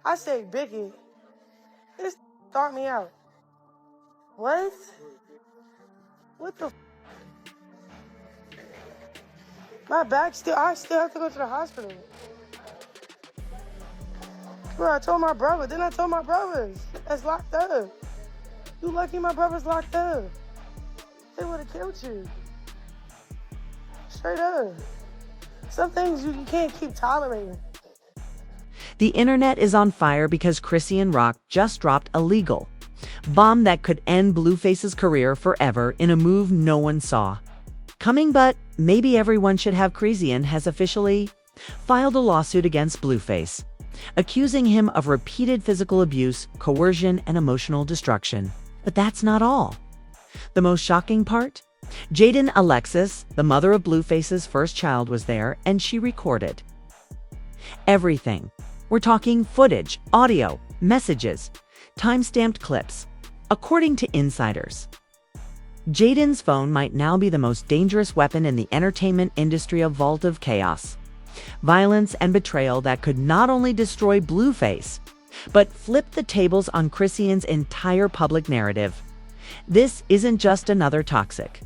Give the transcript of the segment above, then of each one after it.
I say bigot. This start me out. What? What the? My back still. I still have to go to the hospital. Bro, I told my brother. Then I told my brothers. That's locked up. You lucky my brother's locked up. They would have killed you. Straight up. Some things you can't keep tolerating. The internet is on fire because Chrisean Rock just dropped a legal bomb that could end Blueface's career forever in a move no one saw coming, but maybe everyone should have. Chrisean has officially filed a lawsuit against Blueface, accusing him of repeated physical abuse, coercion, and emotional destruction. But that's not all. The most shocking part? Jaidyn Alexis, the mother of Blueface's first child, was there, and she recorded everything. We're talking footage, audio, messages, time-stamped clips. According to insiders, Jaidyn's phone might now be the most dangerous weapon in the entertainment industry, a vault of chaos, violence, and betrayal that could not only destroy Blueface, but flip the tables on Chrisean's entire public narrative. This isn't just another toxic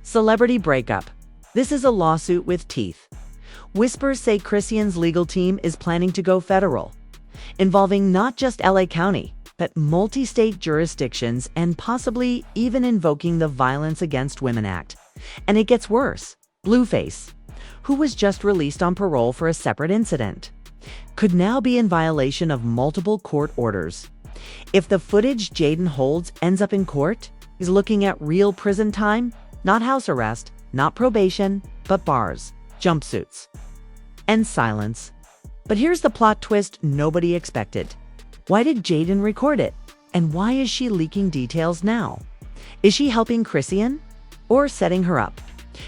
celebrity breakup. This is a lawsuit with teeth. Whispers say Chrisean's legal team is planning to go federal, involving not just LA County, but multi-state jurisdictions, and possibly even invoking the Violence Against Women Act. And it gets worse. Blueface, who was just released on parole for a separate incident, could now be in violation of multiple court orders. If the footage Jaidyn holds ends up in court, he's looking at real prison time, not house arrest, not probation, but bars, jumpsuits, and silence. But here's the plot twist nobody expected. Why did Jaidyn record it? And why is she leaking details now? Is she helping Chrisean or setting her up?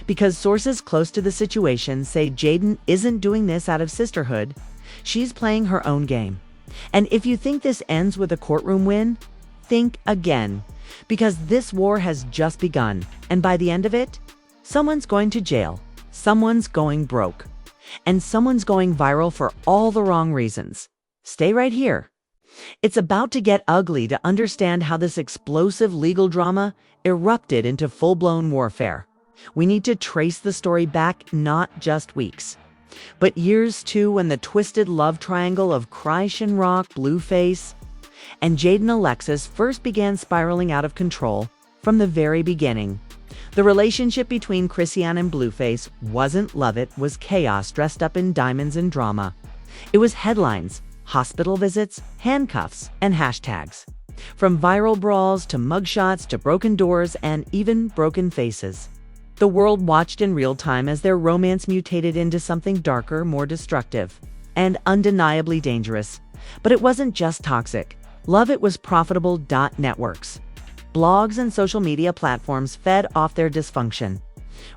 Because sources close to the situation say Jaidyn isn't doing this out of sisterhood. She's playing her own game. And if you think this ends with a courtroom win, think again. Because this war has just begun. And by the end of it, someone's going to jail, someone's going broke, and someone's going viral for all the wrong reasons. Stay right here. It's about to get ugly to understand how this explosive legal drama erupted into full-blown warfare. We need to trace the story back not just weeks, but years too, when the twisted love triangle of Chrisean Rock, Blueface, and Jaidyn Alexis first began spiraling out of control. From the very beginning, the relationship between Chrisean and Blueface wasn't love, it was chaos dressed up in diamonds and drama. It was headlines, hospital visits, handcuffs, and hashtags. From viral brawls to mugshots to broken doors and even broken faces. The world watched in real time as their romance mutated into something darker, more destructive, and undeniably dangerous. But it wasn't just toxic love, it was profitable. Networks, blogs, and social media platforms fed off their dysfunction,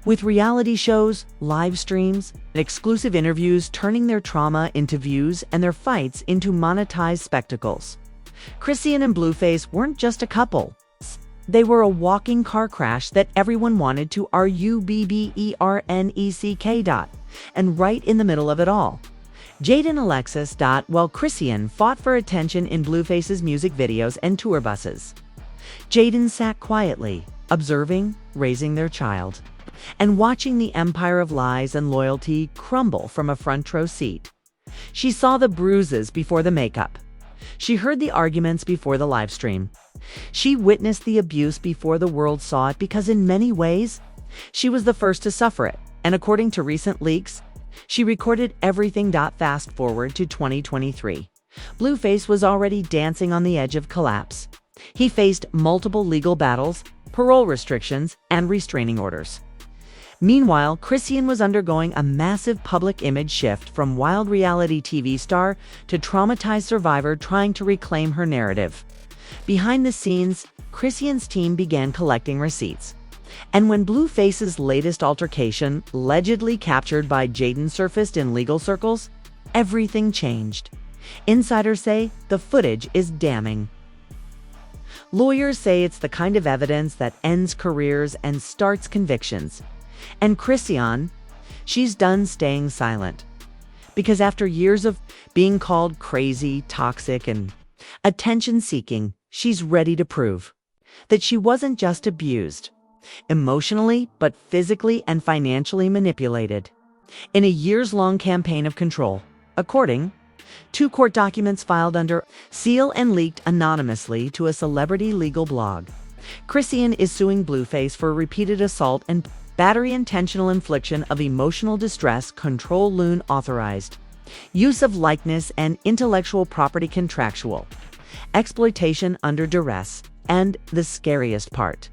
with reality shows, live streams, and exclusive interviews turning their trauma into views and their fights into monetized spectacles. Chrisean and Blueface weren't just a couple. They were a walking car crash that everyone wanted to RUBBERNECK. And right in the middle of it all, Jaidyn Alexis. While Chrisean fought for attention in Blueface's music videos and tour buses, Jaidyn sat quietly, observing, raising their child, and watching the empire of lies and loyalty crumble from a front row seat. She saw the bruises before the makeup. She heard the arguments before the live stream. She witnessed the abuse before the world saw it, because in many ways, she was the first to suffer it. And according to recent leaks, she recorded everything. Fast forward to 2023. Blueface was already dancing on the edge of collapse. He faced multiple legal battles, parole restrictions, and restraining orders. Meanwhile, Chrisean was undergoing a massive public image shift, from wild reality TV star to traumatized survivor trying to reclaim her narrative. Behind the scenes, Chrisean's team began collecting receipts. And when Blueface's latest altercation, allegedly captured by Jaidyn, surfaced in legal circles, everything changed. Insiders say the footage is damning. Lawyers say it's the kind of evidence that ends careers and starts convictions. And Chrisean, she's done staying silent. Because after years of being called crazy, toxic, and attention-seeking, she's ready to prove that she wasn't just abused, emotionally, but physically and financially manipulated in a years-long campaign of control, according to court documents filed under seal and leaked anonymously to a celebrity legal blog. Chrisean is suing Blueface for repeated assault and battery, intentional infliction of emotional distress, control loan authorized, use of likeness and intellectual property contractual, exploitation under duress, and the scariest part.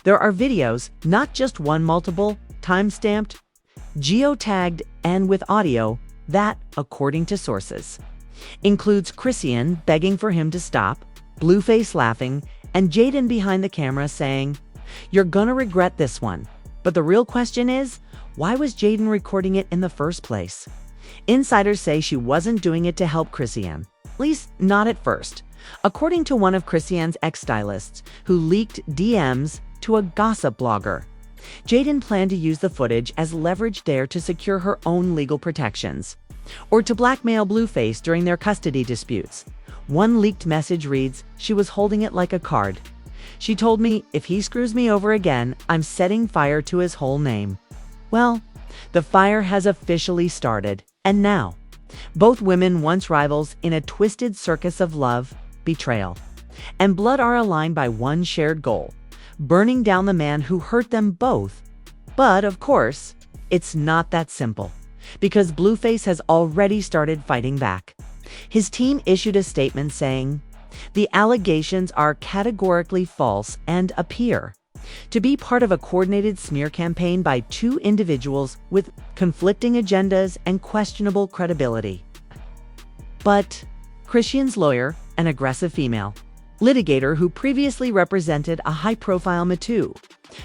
There are videos, not just one, multiple, time-stamped, geotagged, and with audio that, according to sources, includes Chrisean begging for him to stop, Blueface laughing, and Jaidyn behind the camera saying, "You're gonna regret this one." But the real question is, why was Jaidyn recording it in the first place? Insiders say she wasn't doing it to help Chrisean, at least not at first. According to one of Chrisean's ex-stylists, who leaked DMs to a gossip blogger, Jaidyn planned to use the footage as leverage there to secure her own legal protections, or to blackmail Blueface during their custody disputes. One leaked message reads, "She was holding it like a card. She told me, if he screws me over again, I'm setting fire to his whole name." Well, the fire has officially started, and now, both women, once rivals in a twisted circus of love, betrayal, and blood, are aligned by one shared goal: burning down the man who hurt them both. But, of course, it's not that simple, because Blueface has already started fighting back. His team issued a statement saying, "The allegations are categorically false and appear to be part of a coordinated smear campaign by two individuals with conflicting agendas and questionable credibility." But Chrisean's lawyer, an aggressive female litigator who previously represented a high-profile Me Too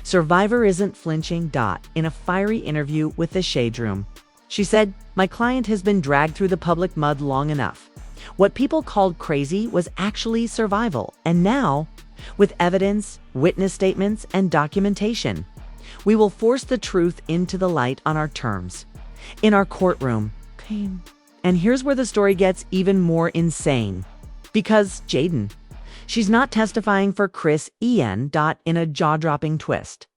survivor, isn't flinching. In a fiery interview with the Shade Room, she said, "My client has been dragged through the public mud long enough. What people called crazy was actually survival. And now, with evidence, witness statements, and documentation, we will force the truth into the light on our terms, in our courtroom." And here's where the story gets even more insane. Because Jaidyn, she's not testifying for Chrisean. In a jaw-dropping twist,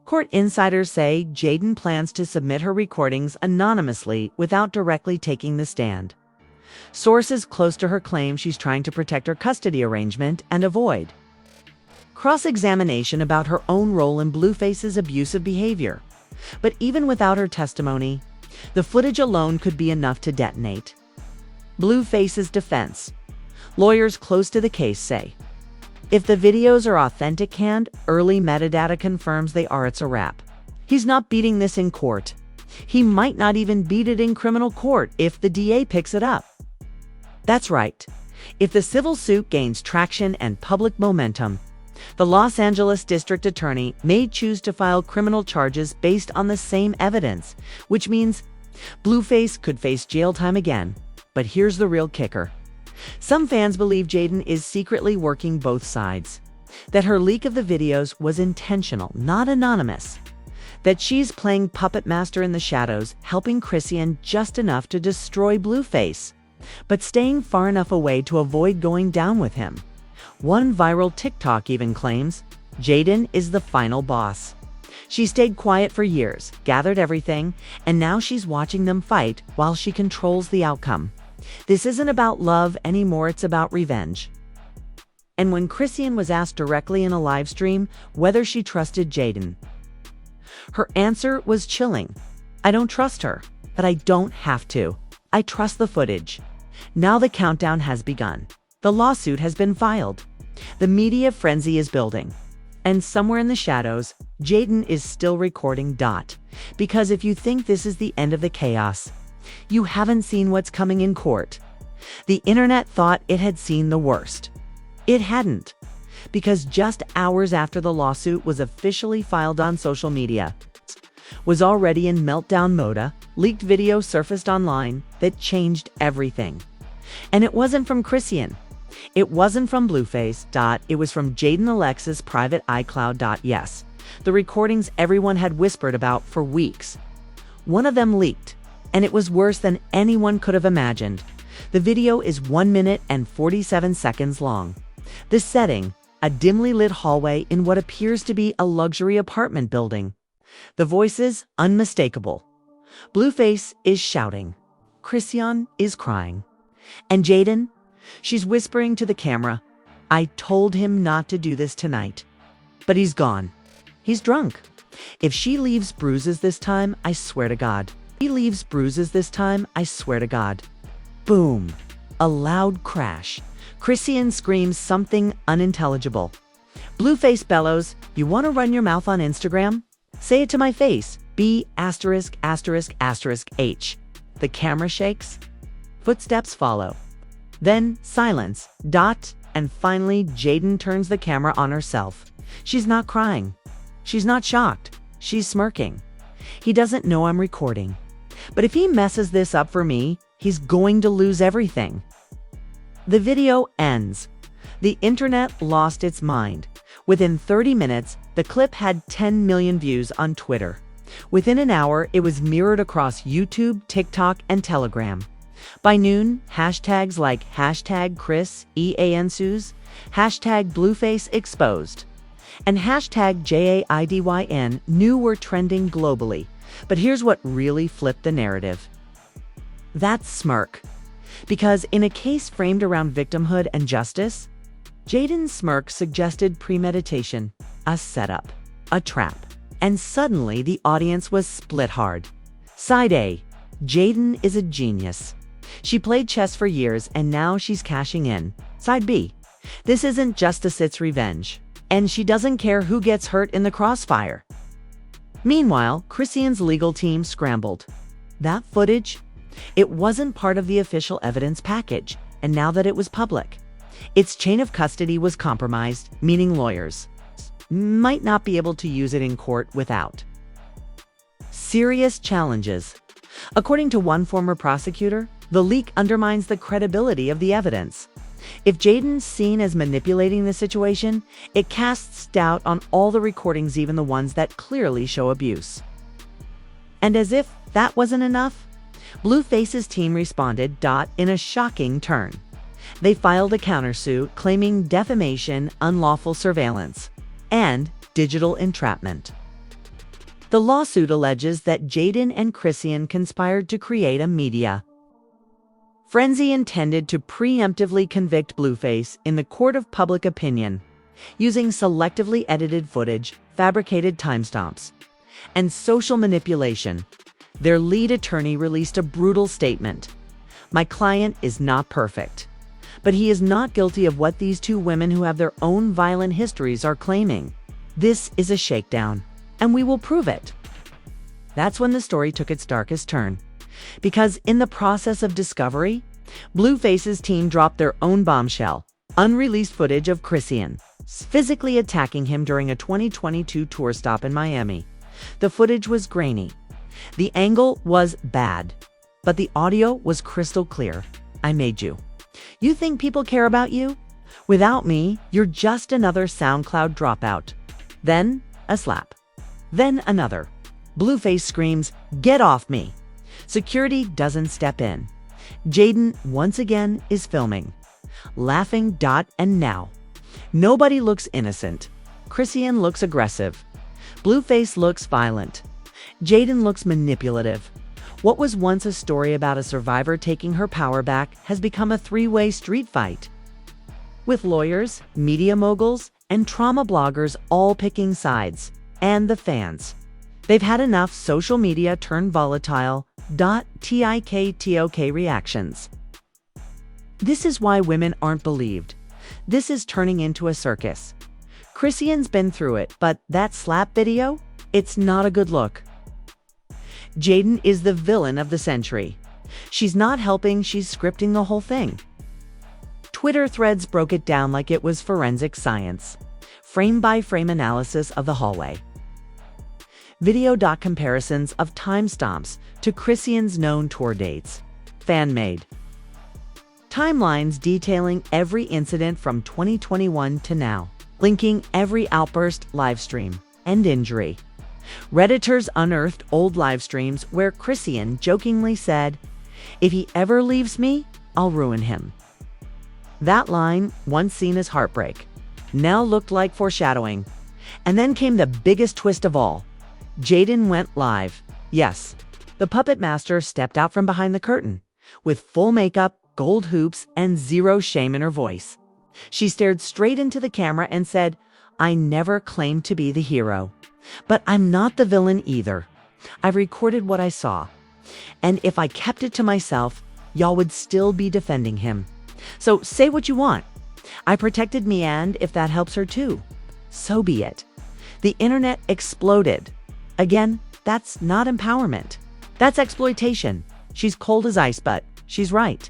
court insiders say Jaidyn plans to submit her recordings anonymously without directly taking the stand. Sources close to her claim she's trying to protect her custody arrangement and avoid cross-examination about her own role in Blueface's abusive behavior. But even without her testimony, the footage alone could be enough to detonate. Blueface's defense. Lawyers close to the case say, if the videos are authentic and early metadata confirms they are, it's a wrap. He's not beating this in court. He might not even beat it in criminal court if the DA picks it up. That's right. If the civil suit gains traction and public momentum, the Los Angeles District Attorney may choose to file criminal charges based on the same evidence, which means Blueface could face jail time again. But here's the real kicker. Some fans believe Jaidyn is secretly working both sides, that her leak of the videos was intentional, not anonymous, that she's playing puppet master in the shadows, helping Chrisean just enough to destroy Blueface, but staying far enough away to avoid going down with him. One viral TikTok even claims Jaidyn is the final boss. She stayed quiet for years, gathered everything, and now she's watching them fight while she controls the outcome. This isn't about love anymore, it's about revenge. And when Chrisean was asked directly in a live stream whether she trusted Jaidyn, her answer was chilling. "I don't trust her, but I don't have to. I trust the footage." Now the countdown has begun. The lawsuit has been filed. The media frenzy is building. And somewhere in the shadows, Jaidyn is still recording. Because if you think this is the end of the chaos, you haven't seen what's coming in court. The internet thought it had seen the worst. It hadn't. Because just hours after the lawsuit was officially filed on social media, was already in meltdown mode. A leaked video surfaced online that changed everything. And it wasn't from Chrisean. It wasn't from Blueface. It was from Jaidyn Alexis' private iCloud. Yes, the recordings everyone had whispered about for weeks. One of them leaked. And it was worse than anyone could have imagined. The video is 1 minute and 47 seconds long. The setting, a dimly lit hallway in what appears to be a luxury apartment building. The voices, unmistakable. Blueface is shouting. Chrisean is crying. And Jaidyn, she's whispering to the camera, "I told him not to do this tonight." But he's gone. He's drunk. If she leaves bruises this time, I swear to God. He leaves bruises this time, I swear to God. Boom. A loud crash. Chrisean screams something unintelligible. Blueface bellows, "You want to run your mouth on Instagram? Say it to my face. B*******H. The camera shakes. Footsteps follow. Then silence. And finally, Jaidyn turns the camera on herself. She's not crying. She's not shocked. She's smirking. He doesn't know I'm recording. But if he messes this up for me, he's going to lose everything. The video ends. The internet lost its mind. Within 30 minutes, the clip had 10 million views on Twitter. Within an hour, it was mirrored across YouTube, TikTok, and Telegram. By noon, hashtags like #ChrisEanSues, #BluefaceExposed, and #JAIDYN knew were trending globally. But here's what really flipped the narrative. That smirk. Because in a case framed around victimhood and justice, Jaidyn's smirk suggested premeditation, a setup, a trap. And suddenly the audience was split hard. Side A, Jaidyn is a genius. She played chess for years and now she's cashing in. Side B, this isn't justice, it's revenge. And she doesn't care who gets hurt in the crossfire. Meanwhile, Chrisean's legal team scrambled. That footage? It wasn't part of the official evidence package, and now that it was public, its chain of custody was compromised, meaning lawyers might not be able to use it in court without serious challenges. According to one former prosecutor, the leak undermines the credibility of the evidence. If Jaidyn's seen as manipulating the situation, it casts doubt on all the recordings, even the ones that clearly show abuse. And as if that wasn't enough, Blueface's team responded in a shocking turn. They filed a countersuit claiming defamation, unlawful surveillance, and digital entrapment. The lawsuit alleges that Jaidyn and Chrisean conspired to create a media frenzy intended to preemptively convict Blueface in the court of public opinion, using selectively edited footage, fabricated timestamps, and social manipulation. Their lead attorney released a brutal statement. "My client is not perfect, but he is not guilty of what these two women who have their own violent histories are claiming. This is a shakedown, and we will prove it." That's when the story took its darkest turn. Because in the process of discovery, Blueface's team dropped their own bombshell, unreleased footage of Chrisean physically attacking him during a 2022 tour stop in Miami. The footage was grainy. The angle was bad, but the audio was crystal clear. "I made you. You think people care about you? Without me, you're just another SoundCloud dropout." Then a slap. Then another. Blueface screams, "Get off me!" Security doesn't step in. Jaidyn once again is filming, laughing. And now, nobody looks innocent. Chrisean looks aggressive. Blueface looks violent. Jaidyn looks manipulative. What was once a story about a survivor taking her power back has become a three-way street fight, with lawyers, media moguls, and trauma bloggers all picking sides. And the fans. They've had enough social media turned volatile. TikTok reactions. This is why women aren't believed. This is turning into a circus. Chrisean's been through it, but that slap video? It's not a good look. Jaidyn is the villain of the century. She's not helping, she's scripting the whole thing. Twitter threads broke it down like it was forensic science. Frame-by-frame analysis of the hallway. Video comparisons of timestamps to Chrisean's known tour dates. Fan-made. Timelines detailing every incident from 2021 to now, linking every outburst, livestream, and injury. Redditors unearthed old live streams where Chrisean jokingly said, "If he ever leaves me, I'll ruin him." That line, once seen as heartbreak, now looked like foreshadowing. And then came the biggest twist of all. Jaidyn went live. Yes, the puppet master stepped out from behind the curtain, with full makeup, gold hoops, and zero shame in her voice. She stared straight into the camera and said, "I never claimed to be the hero, but I'm not the villain either. I've recorded what I saw. And if I kept it to myself, y'all would still be defending him. So say what you want. I protected me, and if that helps her too, so be it." The internet exploded. Again, that's not empowerment. That's exploitation. She's cold as ice, but she's right.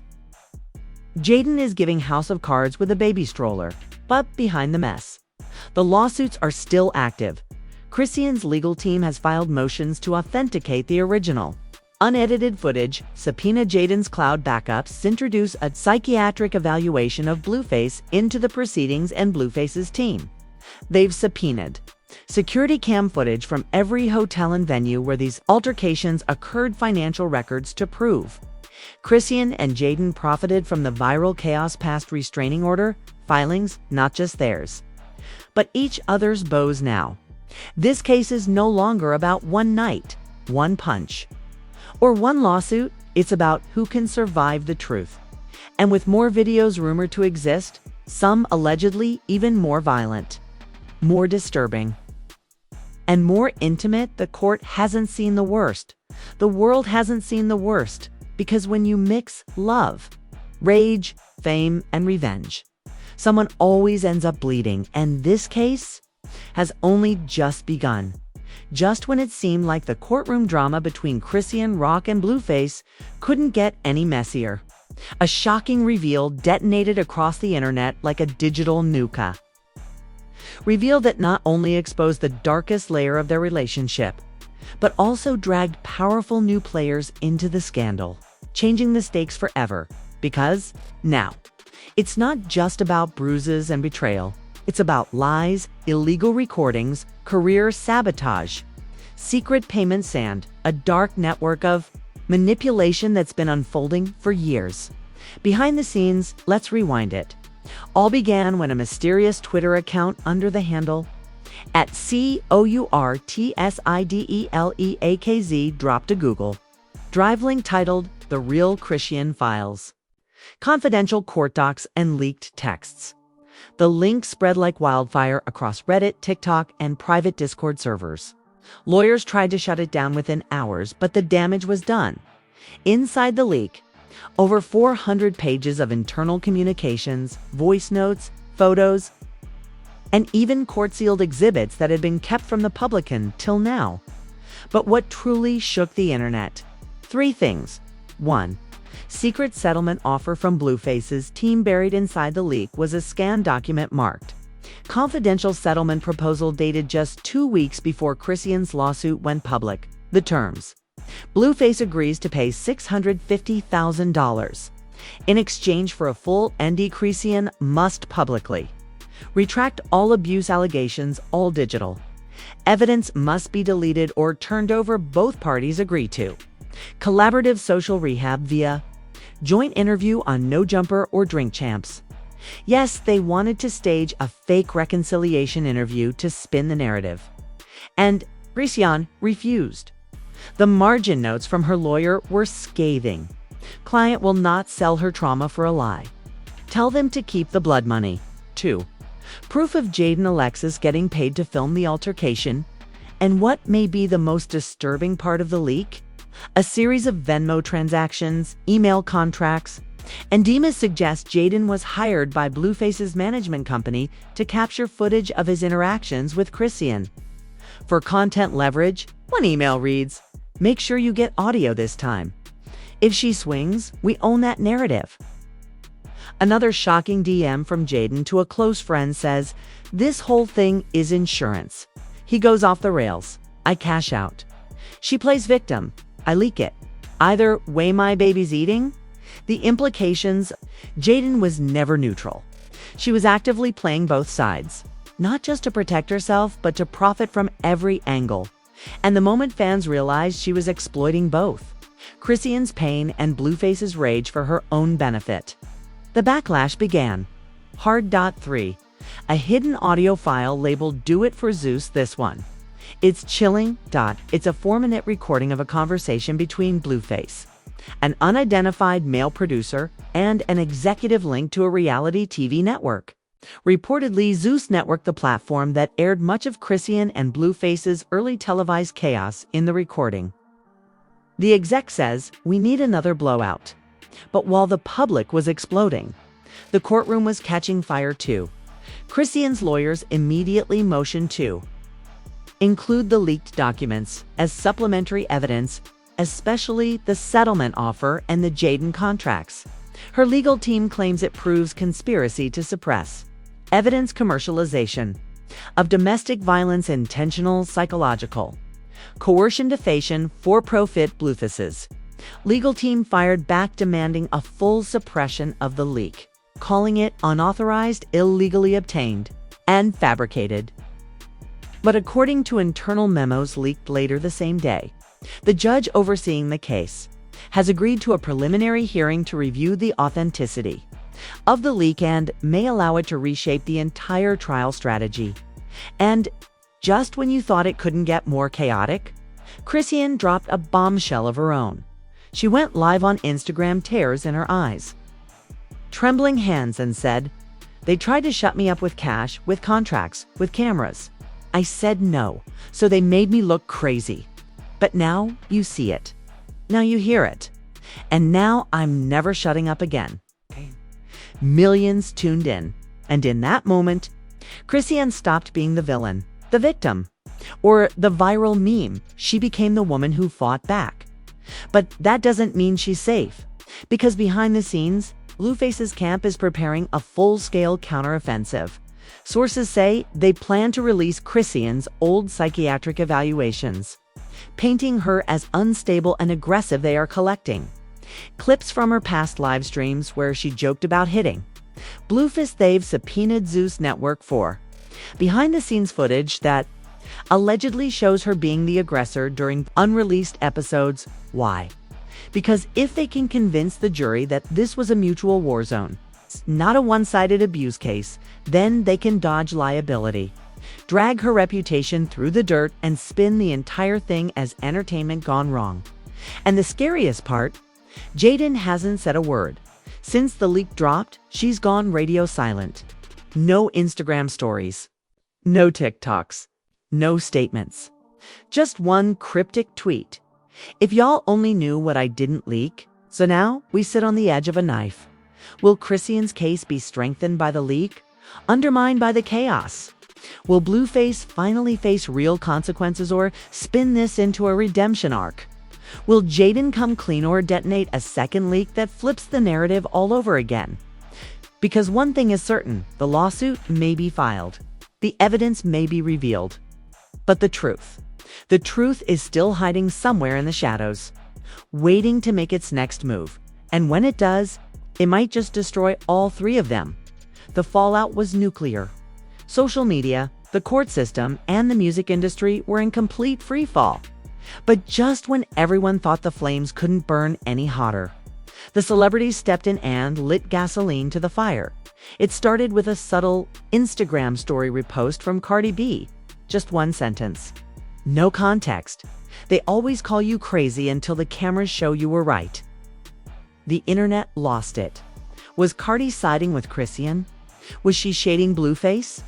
Jaidyn is giving House of Cards with a baby stroller, but behind the mess. The lawsuits are still active. Chrisean's legal team has filed motions to authenticate the original. Unedited footage, subpoena Jaidyn's cloud backups, introduce a psychiatric evaluation of Blueface into the proceedings and Blueface's team. They've subpoenaed security cam footage from every hotel and venue where these altercations occurred, financial records to prove. Chrisean and Jaidyn profited from the viral chaos past restraining order filings, not just theirs, but each other's bows now. This case is no longer about one night, one punch, or one lawsuit. It's about who can survive the truth. And with more videos rumored to exist, some allegedly even more violent, more disturbing, and more intimate, the court hasn't seen the worst. The world hasn't seen the worst, because when you mix love, rage, fame, and revenge, someone always ends up bleeding, and this case has only just begun. Just when it seemed like the courtroom drama between Chrisean, Rock, and Blueface couldn't get any messier, a shocking reveal detonated across the internet like a digital nuka. Reveal that not only exposed the darkest layer of their relationship, but also dragged powerful new players into the scandal, changing the stakes forever. Because now, it's not just about bruises and betrayal. It's about lies, illegal recordings, career sabotage, secret payment sand, a dark network of manipulation that's been unfolding for years. Behind the scenes, let's rewind it. All began when a mysterious Twitter account under the handle @COURTSIDELEAKZ dropped a Google Drive link titled "The Real Chrisean Files," confidential court docs, and leaked texts. The link spread like wildfire across Reddit, TikTok, and private Discord servers. Lawyers tried to shut it down within hours, but the damage was done. Inside the leak, over 400 pages of internal communications, voice notes, photos, and even court-sealed exhibits that had been kept from the public until now. But what truly shook the internet? 3 things. 1. Secret settlement offer from Blueface's team. Buried inside the leak was a scanned document marked confidential settlement proposal dated just 2 weeks before Chrisean's lawsuit went public. The terms: Blueface agrees to pay $650,000 in exchange for a full ND. Chrisean must publicly retract all abuse allegations, all digital evidence must be deleted or turned over. Both parties agree to collaborative social rehab via joint interview on No Jumper or Drink Champs. Yes, they wanted to stage a fake reconciliation interview to spin the narrative. And Chrisean refused. The margin notes from her lawyer were scathing. Client will not sell her trauma for a lie. Tell them to keep the blood money. 2. Proof of Jaidyn Alexis getting paid to film the altercation. And what may be the most disturbing part of the leak? A series of Venmo transactions, email contracts, and Demas suggests Jaidyn was hired by Blueface's management company to capture footage of his interactions with Chrisean. For content leverage, one email reads, "Make sure you get audio this time. If she swings, we own that narrative." Another shocking DM from Jaidyn to a close friend says, "This whole thing is insurance. He goes off the rails. I cash out. She plays victim. I leak it. Either way, my baby's eating." The implications: Jaidyn was never neutral. She was actively playing both sides, not just to protect herself, but to profit from every angle. And the moment fans realized she was exploiting both Chrisean's pain and Blueface's rage for her own benefit, the backlash began. Hard.3. A hidden audio file labeled "Do It for Zeus This One." It's chilling. It's a 4-minute recording of a conversation between Blueface, an unidentified male producer, and an executive linked to a reality TV network. Reportedly, Zeus Network, the platform that aired much of Chrisean and Blueface's early televised chaos, in the recording. The exec says, "We need another blowout." But while the public was exploding, the courtroom was catching fire too. Chrisean's lawyers immediately motioned to include the leaked documents as supplementary evidence, especially the settlement offer and the Jaidyn contracts. Her legal team claims it proves conspiracy to suppress evidence, commercialization of domestic violence, intentional psychological coercion, defamation, for-profit. Blueface's legal team fired back, demanding a full suppression of the leak, calling it unauthorized, illegally obtained, and fabricated. But according to internal memos leaked later the same day, the judge overseeing the case has agreed to a preliminary hearing to review the authenticity of the leak and may allow it to reshape the entire trial strategy. And just when you thought it couldn't get more chaotic, Chrisean dropped a bombshell of her own. She went live on Instagram, tears in her eyes, trembling hands, and said, "They tried to shut me up with cash, with contracts, with cameras. I said no, so they made me look crazy. But now you see it. Now you hear it. And now I'm never shutting up again." Millions tuned in, and in that moment, Chrisean stopped being the villain, the victim, or the viral meme. She became the woman who fought back. But that doesn't mean she's safe, because behind the scenes, Blueface's camp is preparing a full-scale counteroffensive. Sources say they plan to release Chrisean's old psychiatric evaluations, painting her as unstable and aggressive. They are collecting clips from her past live streams where she joked about hitting Blueface. They've subpoenaed Zeus Network for behind-the-scenes footage that allegedly shows her being the aggressor during unreleased episodes. Why? Because if they can convince the jury that this was a mutual war zone, not a one-sided abuse case, then they can dodge liability, drag her reputation through the dirt, and spin the entire thing as entertainment gone wrong. And the scariest part, Jaidyn hasn't said a word. Since the leak dropped, she's gone radio silent. No Instagram stories, no TikToks, no statements. Just one cryptic tweet. "If y'all only knew what I didn't leak." So now we sit on the edge of a knife. Will Chrisean's case be strengthened by the leak? Undermined by the chaos? Will Blueface finally face real consequences, or spin this into a redemption arc? Will Jaidyn come clean or detonate a second leak that flips the narrative all over again? Because one thing is certain, the lawsuit may be filed, the evidence may be revealed, but the truth is still hiding somewhere in the shadows, waiting to make its next move. And when it does, it might just destroy all three of them. The fallout was nuclear. Social media, the court system, and the music industry were in complete free fall. But just when everyone thought the flames couldn't burn any hotter, the celebrities stepped in and lit gasoline to the fire. It started with a subtle Instagram story repost from Cardi B. Just one sentence. No context. They always call you crazy until the cameras show you were right. The internet lost it. Was Cardi siding with Chrisean? Was she shading Blueface?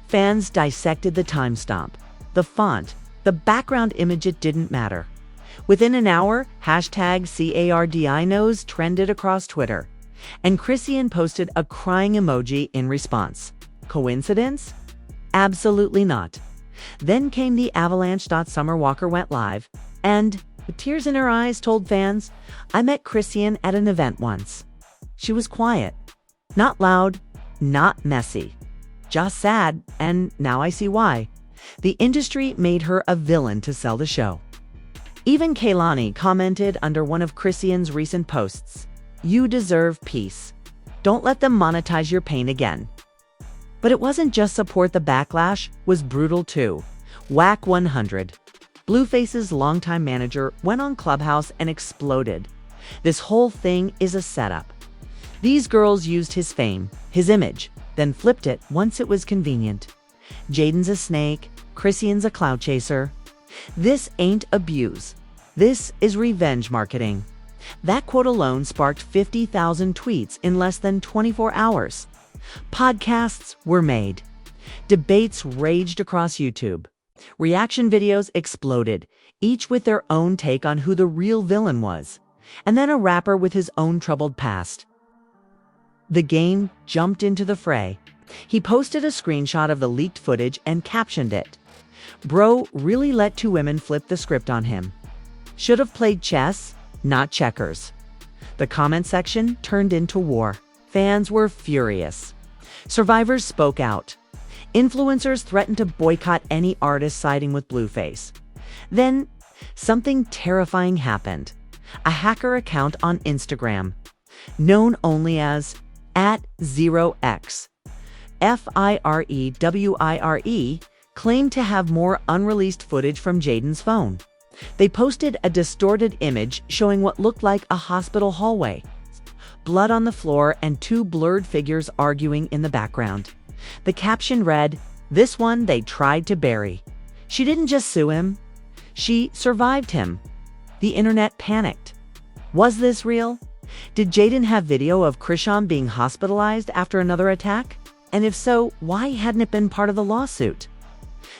Fans dissected the timestamp, the font, the background image. It didn't matter. Within an hour, #CARDIKNOWS trended across Twitter, and Chrisean posted a crying emoji in response. Coincidence? Absolutely not. Then came the avalanche. Summer Walker went live, and, with tears in her eyes, told fans, "I met Chrisean at an event once. She was quiet, not loud, not messy, just sad, and now I see why. The industry made her a villain to sell the show." Even Kehlani commented under one of Chrisean's recent posts, "You deserve peace. Don't let them monetize your pain again." But it wasn't just support. The backlash was brutal too. Whack 100. Blueface's longtime manager went on Clubhouse and exploded. This whole thing is a setup. These girls used his fame, his image, then flipped it once it was convenient. Jaidyn's a snake, Chrisean's a clout chaser. This ain't abuse. This is revenge marketing. That quote alone sparked 50,000 tweets in less than 24 hours. Podcasts were made. Debates raged across YouTube. Reaction videos exploded, each with their own take on who the real villain was. And then a rapper with his own troubled past. The Game jumped into the fray. He posted a screenshot of the leaked footage and captioned it. Bro really let two women flip the script on him. Should have played chess, not checkers. The comment section turned into war. Fans were furious. Survivors spoke out. Influencers threatened to boycott any artist siding with Blueface. Then, something terrifying happened. A hacker account on Instagram, known only as @0x, FIREWIRE, claimed to have more unreleased footage from Jaidyn's phone. They posted a distorted image showing what looked like a hospital hallway, blood on the floor, and two blurred figures arguing in the background. The caption read, "This one they tried to bury." She didn't just sue him, she survived him. The internet panicked. Was this real? Did Jaidyn have video of Chrisean being hospitalized after another attack? And if so, why hadn't it been part of the lawsuit?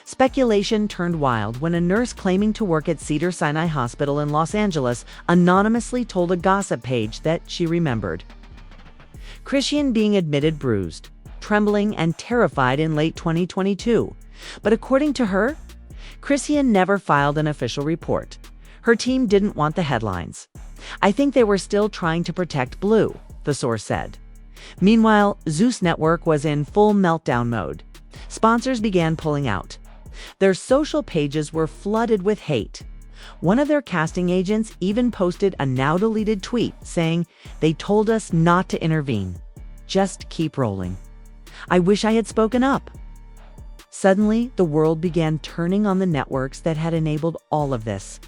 Speculation turned wild when a nurse claiming to work at Cedars-Sinai Hospital in Los Angeles anonymously told a gossip page that she remembered Chrisean being admitted bruised, trembling, and terrified in late 2022. But according to her, Chrisean never filed an official report. Her team didn't want the headlines. "I think they were still trying to protect Blue," the source said. Meanwhile, Zeus Network was in full meltdown mode. Sponsors began pulling out. Their social pages were flooded with hate. One of their casting agents even posted a now-deleted tweet saying, "They told us not to intervene. Just keep rolling. I wish I had spoken up." Suddenly, the world began turning on the networks that had enabled all of this.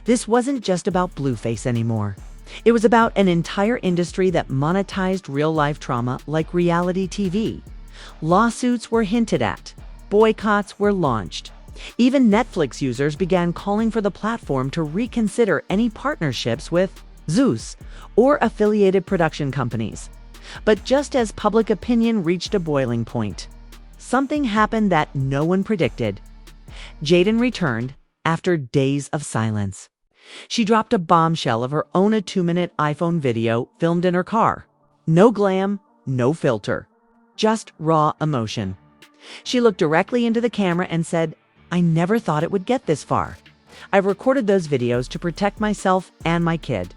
This wasn't just about Blueface anymore. It was about an entire industry that monetized real-life trauma like reality TV. Lawsuits were hinted at. Boycotts were launched. Even Netflix users began calling for the platform to reconsider any partnerships with Zeus or affiliated production companies. But just as public opinion reached a boiling point, something happened that no one predicted. Jaidyn returned after days of silence. She dropped a bombshell of her own, a 2-minute iPhone video filmed in her car. No glam, no filter, just raw emotion. She looked directly into the camera and said, "I never thought it would get this far. I've recorded those videos to protect myself and my kid.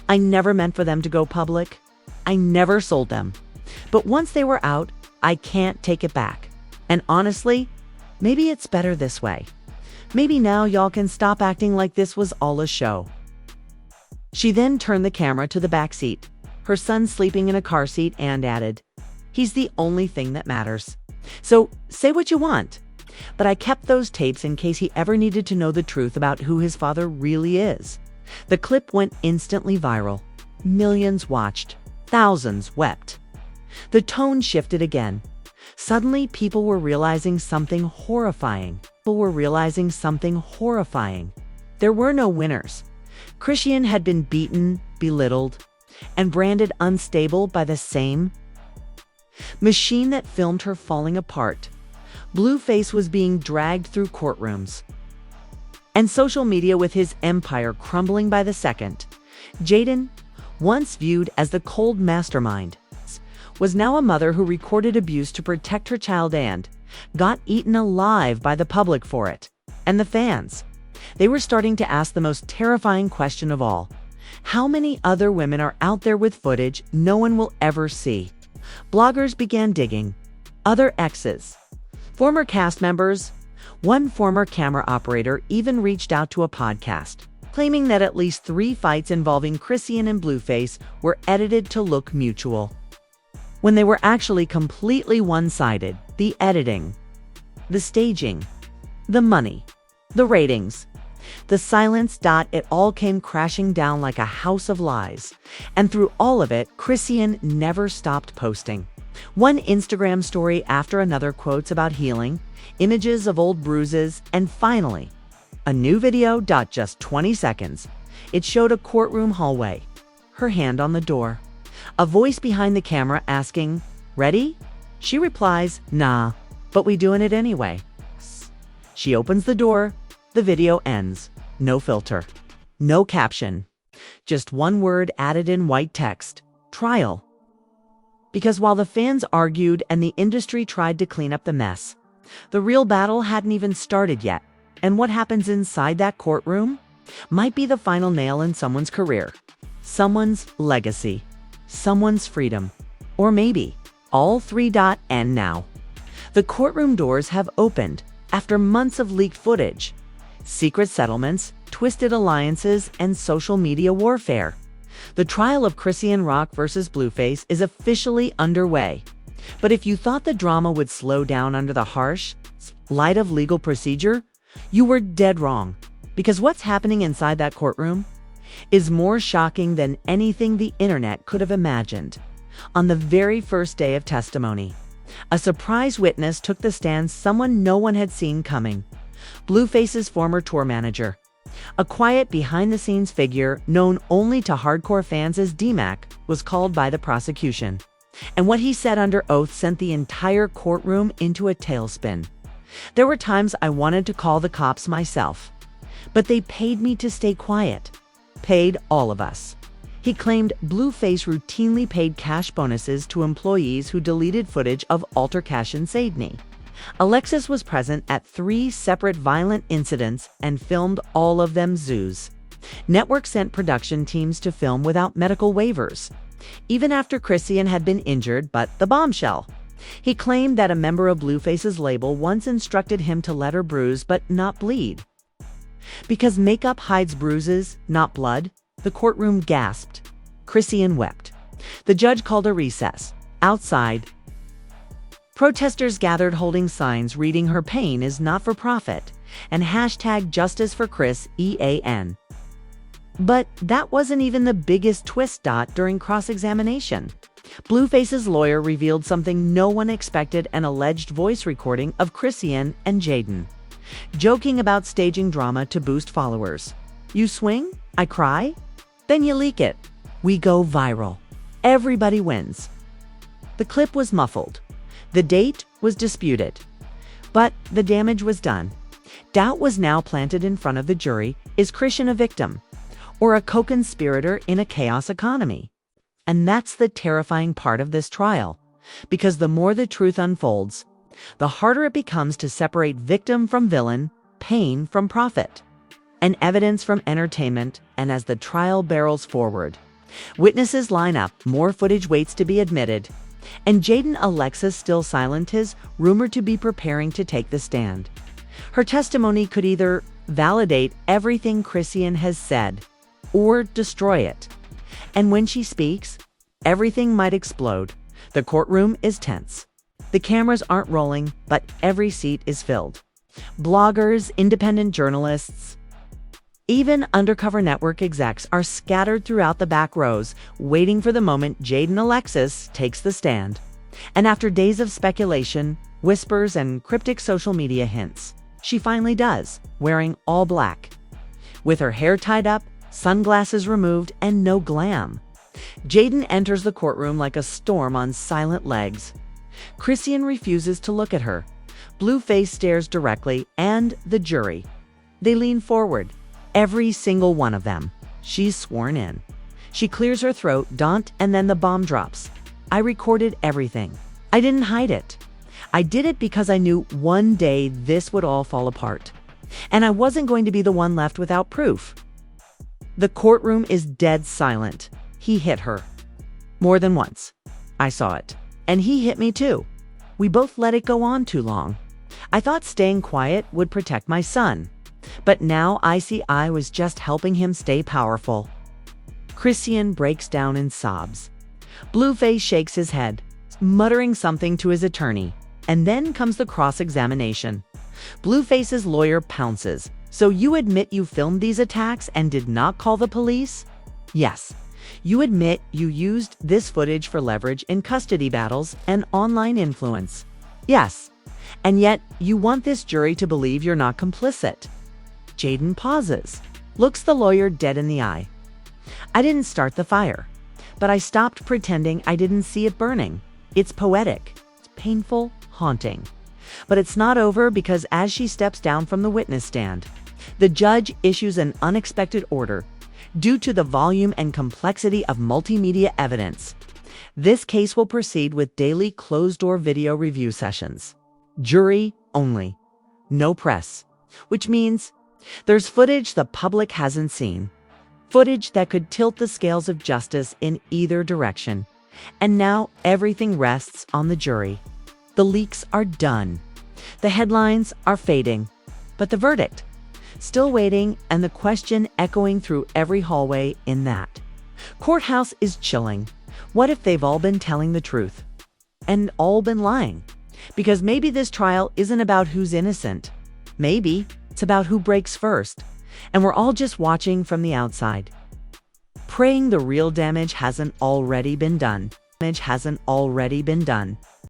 I never meant for them to go public. I never sold them. But once they were out, I can't take it back. And honestly, maybe it's better this way. Maybe now y'all can stop acting like this was all a show." She then turned the camera to the back seat, her son sleeping in a car seat, and added, "He's the only thing that matters. So say what you want, but I kept those tapes in case he ever needed to know the truth about who his father really is." The clip went instantly viral. Millions watched. Thousands wept. The tone shifted again. Suddenly, people were realizing something horrifying. There were no winners. Chrisean had been beaten, belittled, and branded unstable by the same machine that filmed her falling apart. Blueface was being dragged through courtrooms and social media with his empire crumbling by the second. Jaidyn, once viewed as the cold mastermind, was now a mother who recorded abuse to protect her child and got eaten alive by the public for it. And the fans, they were starting to ask the most terrifying question of all. How many other women are out there with footage no one will ever see? Bloggers began digging. Other exes, former cast members. One former camera operator even reached out to a podcast, claiming that at least 3 fights involving Chrisean and Blueface were edited to look mutual, when they were actually completely one-sided. The editing, the staging, the money, the ratings. The silence. It all came crashing down like a house of lies. And through all of it, Chrisean never stopped posting. One Instagram story after another, quotes about healing, images of old bruises, and finally, a new video. Just 20 seconds. It showed a courtroom hallway, her hand on the door. A voice behind the camera asking, "Ready?" She replies, "Nah, but we doing it anyway." She opens the door. The video ends. No filter. No caption. Just one word added in white text: trial. Because while the fans argued and the industry tried to clean up the mess, the real battle hadn't even started yet. And what happens inside that courtroom might be the final nail in someone's career, someone's legacy, someone's freedom, or maybe all three. And now, the courtroom doors have opened after months of leaked footage, secret settlements, twisted alliances, and social media warfare. The trial of Chrisean Rock versus Blueface is officially underway. But if you thought the drama would slow down under the harsh light of legal procedure, you were dead wrong. Because what's happening inside that courtroom is more shocking than anything the internet could have imagined. On the very first day of testimony, a surprise witness took the stand, someone no one had seen coming. Blueface's former tour manager, a quiet behind-the-scenes figure known only to hardcore fans as D-Mac, was called by the prosecution. And what he said under oath sent the entire courtroom into a tailspin. "There were times I wanted to call the cops myself, but they paid me to stay quiet. Paid all of us." He claimed Blueface routinely paid cash bonuses to employees who deleted footage of altercation. Jaidyn Alexis was present at 3 separate violent incidents and filmed all of them. Zoos Network sent production teams to film without medical waivers, even after Chrisean had been injured. But the bombshell: he claimed that a member of Blueface's label once instructed him to let her bruise but not bleed. Because makeup hides bruises, not blood, the courtroom gasped. Chrisean wept. The judge called a recess. Outside, protesters gathered holding signs reading "Her pain is not for profit" and #Justice for Chrisean. But that wasn't even the biggest twist. During cross-examination, Blueface's lawyer revealed something no one expected: an alleged voice recording of Chrisean and Jaidyn joking about staging drama to boost followers. "You swing, I cry, then you leak it. We go viral. Everybody wins." The clip was muffled. The date was disputed. But the damage was done. Doubt was now planted in front of the jury. Is Chrisean a victim or a co-conspirator in a chaos economy? And that's the terrifying part of this trial, because the more the truth unfolds, the harder it becomes to separate victim from villain, pain from profit, and evidence from entertainment. And as the trial barrels forward, witnesses line up, more footage waits to be admitted, and Jaidyn Alexis, still silent, is rumored to be preparing to take the stand. Her testimony could either validate everything Chrisean has said or destroy it. And when she speaks, everything might explode. The courtroom is tense. The cameras aren't rolling, but every seat is filled. Bloggers, independent journalists, even undercover network execs are scattered throughout the back rows, waiting for the moment Jaidyn Alexis takes the stand. And after days of speculation, whispers, and cryptic social media hints, she finally does, wearing all black, with her hair tied up, sunglasses removed, and no glam. Jaidyn enters the courtroom like a storm on silent legs. Chrisean refuses to look at her. Blueface stares directly, and the jury, they lean forward, every single one of them. She's sworn in. She clears her throat, and then the bomb drops. "I recorded everything. I didn't hide it. I did it because I knew one day this would all fall apart, and I wasn't going to be the one left without proof." The courtroom is dead silent. He hit her. More than once. I saw it. And he hit me too. We both let it go on too long. I thought staying quiet would protect my son. But now I see I was just helping him stay powerful. Chrisean breaks down in sobs. Blueface shakes his head, muttering something to his attorney. And then comes the cross-examination. Blueface's lawyer pounces. So you admit you filmed these attacks and did not call the police? Yes. You admit you used this footage for leverage in custody battles and online influence. Yes. And yet, you want this jury to believe you're not complicit. Jaidyn pauses, looks the lawyer dead in the eye. I didn't start the fire, but I stopped pretending I didn't see it burning. It's poetic. It's painful, haunting. But it's not over because as she steps down from the witness stand, the judge issues an unexpected order due to the volume and complexity of multimedia evidence. This case will proceed with daily closed-door video review sessions. Jury only. No press. Which means there's footage the public hasn't seen. Footage that could tilt the scales of justice in either direction. And now everything rests on the jury. The leaks are done. The headlines are fading. But the verdict? Still waiting, and the question echoing through every hallway in that courthouse is chilling. What if they've all been telling the truth? And all been lying? Because maybe this trial isn't about who's innocent. Maybe it's about who breaks first. And we're all just watching from the outside, praying the real damage hasn't already been done.